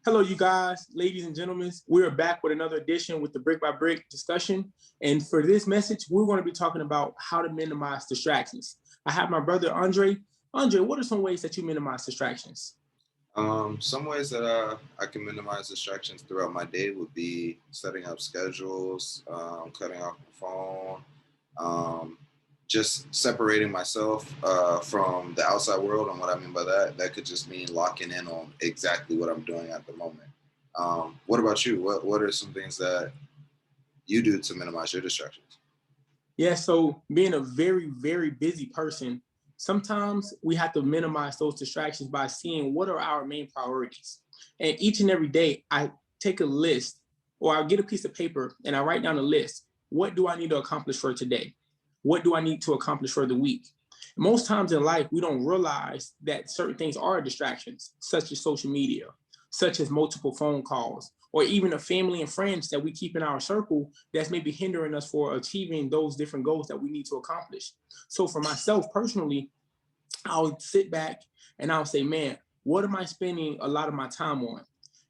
Hello, you guys, ladies and gentlemen. We're back with another edition with the Brick by Brick discussion. And for this message, we're going to be talking about how to minimize distractions. I have my brother, Andre. Andre, what are some ways that you minimize distractions? Some ways that I can minimize distractions throughout my day would be setting up schedules, cutting off the phone, just separating myself from the outside world. And what I mean by that could just mean locking in on exactly what I'm doing at the moment. What about you? What are some things that you do to minimize your distractions? Yeah, so being a very, very busy person, sometimes we have to minimize those distractions by seeing what are our main priorities. And each and every day, I take a list or I'll get a piece of paper and I write down a list. What do I need to accomplish for today? What do I need to accomplish for the week? Most times in life, we don't realize that certain things are distractions, such as social media, such as multiple phone calls, or even the family and friends that we keep in our circle that's maybe hindering us for achieving those different goals that we need to accomplish. So for myself personally, I'll sit back and I'll say, man, what am I spending a lot of my time on?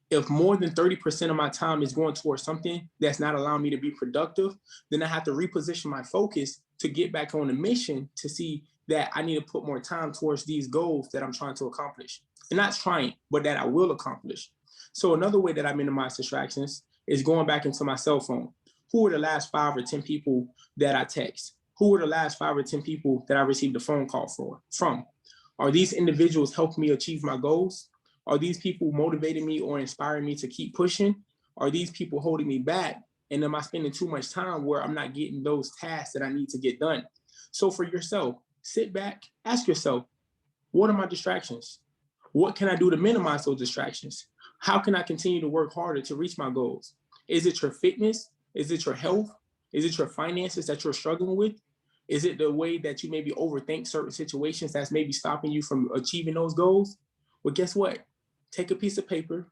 If more than 30% of my time is going towards something that's not allowing me to be productive, then I have to reposition my focus to get back on the mission to see that I need to put more time towards these goals that I'm trying to accomplish. And not trying, but that I will accomplish. So another way that I minimize distractions is going back into my cell phone. Who are the last 5 or 10 people that I text? Who are the last 5 or 10 people that I received a phone call from? Are these individuals helping me achieve my goals? Are these people motivating me or inspiring me to keep pushing? Are these people holding me back? And am I spending too much time where I'm not getting those tasks that I need to get done? So for yourself, sit back, ask yourself, what are my distractions? What can I do to minimize those distractions? How can I continue to work harder to reach my goals? Is it your fitness? Is it your health? Is it your finances that you're struggling with? Is it the way that you maybe overthink certain situations that's maybe stopping you from achieving those goals? Well, guess what? Take a piece of paper,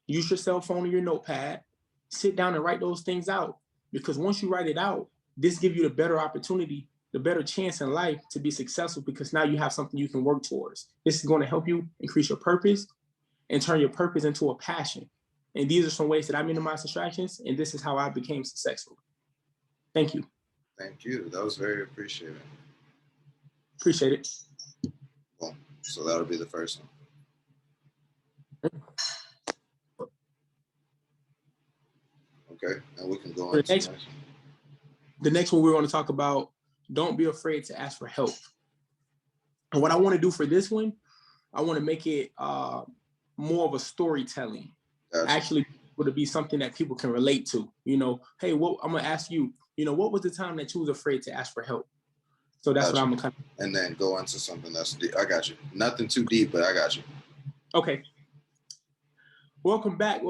use your cell phone or your notepad, sit down and write those things out. Because once you write it out, this gives you the better opportunity, the better chance in life to be successful because now you have something you can work towards. This is going to help you increase your purpose and turn your purpose into a passion. And these are some ways that I minimize distractions, and this is how I became successful. Thank you. Thank you. That was very appreciated. Appreciate it. Well, so that'll be the first one. Okay, and we can go into the next one. The next one we're going to talk about, don't be afraid to ask for help. And what I want to do for this one, I want to make it more of a storytelling. Gotcha. Actually, to be something that people can relate to. You know, hey, I'm going to ask you, what was the time that you was afraid to ask for help? So that's what I'm going to and then go into something that's deep. I got you. Nothing too deep, but I got you. Okay. Welcome back.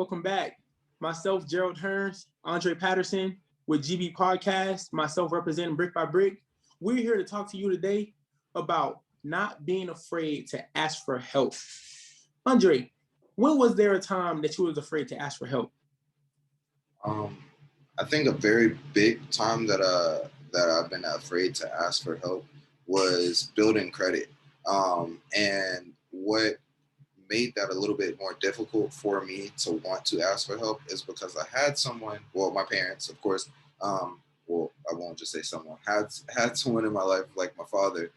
Myself, Gerald Hearns, Andre Patterson with GB Podcast, myself representing Brick by Brick. We're here to talk to you today about not being afraid to ask for help. Andre, when was there a time that you was afraid to ask for help? I think a very big time that I've been afraid to ask for help was building credit. And what made that a little bit more difficult for me to want to ask for help is because I had someone, well, my parents, of course, well, I won't just say someone, had someone in my life, like my father,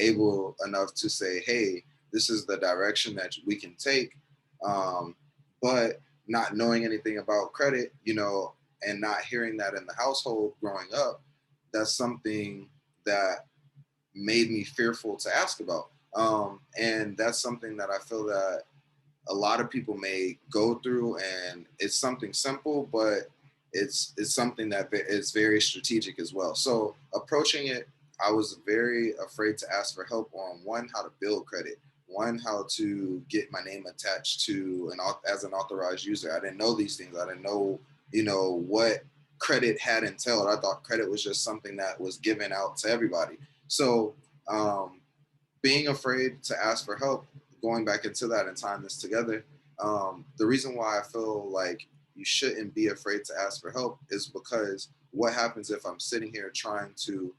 able enough to say, hey, this is the direction that we can take. But not knowing anything about credit, and not hearing that in the household growing up, that's something that made me fearful to ask about. And that's something that I feel that a lot of people may go through, and it's something simple, but it's something that is very strategic as well. So approaching it, I was very afraid to ask for help on one, how to build credit, one, how to get my name attached to as an authorized user. I didn't know these things. I didn't know, what credit had entailed. I thought credit was just something that was given out to everybody. So being afraid to ask for help, going back into that and tying this together, the reason why I feel like you shouldn't be afraid to ask for help is because what happens if I'm sitting here trying to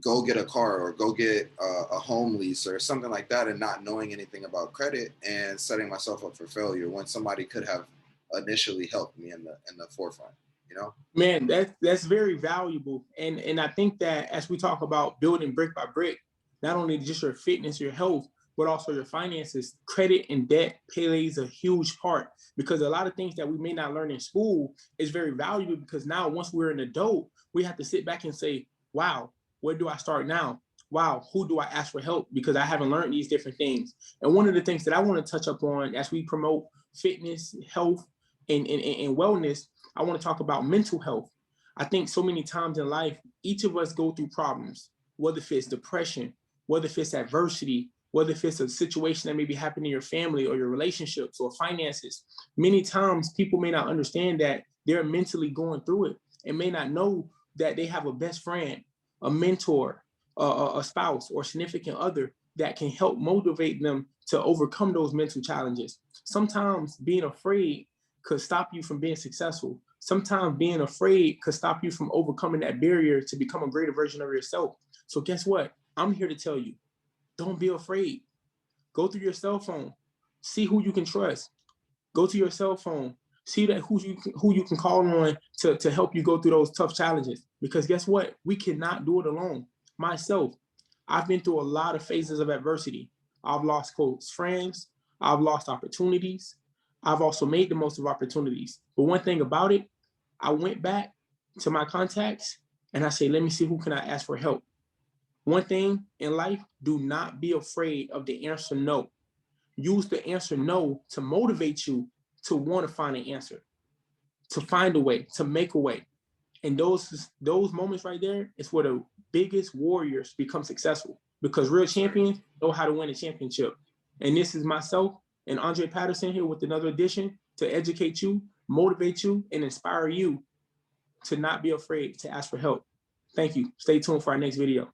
go get a car or go get a home lease or something like that, and not knowing anything about credit and setting myself up for failure when somebody could have initially helped me in the forefront, you know? Man, that's very valuable. And I think that as we talk about building brick by brick, not only just your fitness, your health, but also your finances, credit and debt plays a huge part, because a lot of things that we may not learn in school is very valuable, because now once we're an adult, we have to sit back and say, wow, where do I start now? Wow, who do I ask for help? Because I haven't learned these different things. And one of the things that I want to touch up on as we promote fitness, health, and wellness, I want to talk about mental health. I think so many times in life, each of us go through problems, whether if it's depression, whether if it's adversity, whether if it's a situation that may be happening in your family or your relationships or finances. Many times people may not understand that they're mentally going through it and may not know that they have a best friend, a mentor, a spouse or significant other that can help motivate them to overcome those mental challenges. Sometimes being afraid could stop you from being successful. Sometimes being afraid could stop you from overcoming that barrier to become a greater version of yourself. So guess what? I'm here to tell you, don't be afraid. Go through your cell phone, see who you can trust. Go to your cell phone, see that who you can call on to help you go through those tough challenges. Because guess what? We cannot do it alone. Myself, I've been through a lot of phases of adversity. I've lost close friends. I've lost opportunities. I've also made the most of opportunities. But one thing about it, I went back to my contacts and I say, let me see who can I ask for help. One thing in life, do not be afraid of the answer no. Use the answer no to motivate you to want to find an answer, to find a way, to make a way. And those moments right there is where the biggest warriors become successful, because real champions know how to win a championship. And this is myself and Andre Patterson here with another edition to educate you, motivate you, and inspire you to not be afraid to ask for help. Thank you. Stay tuned for our next video.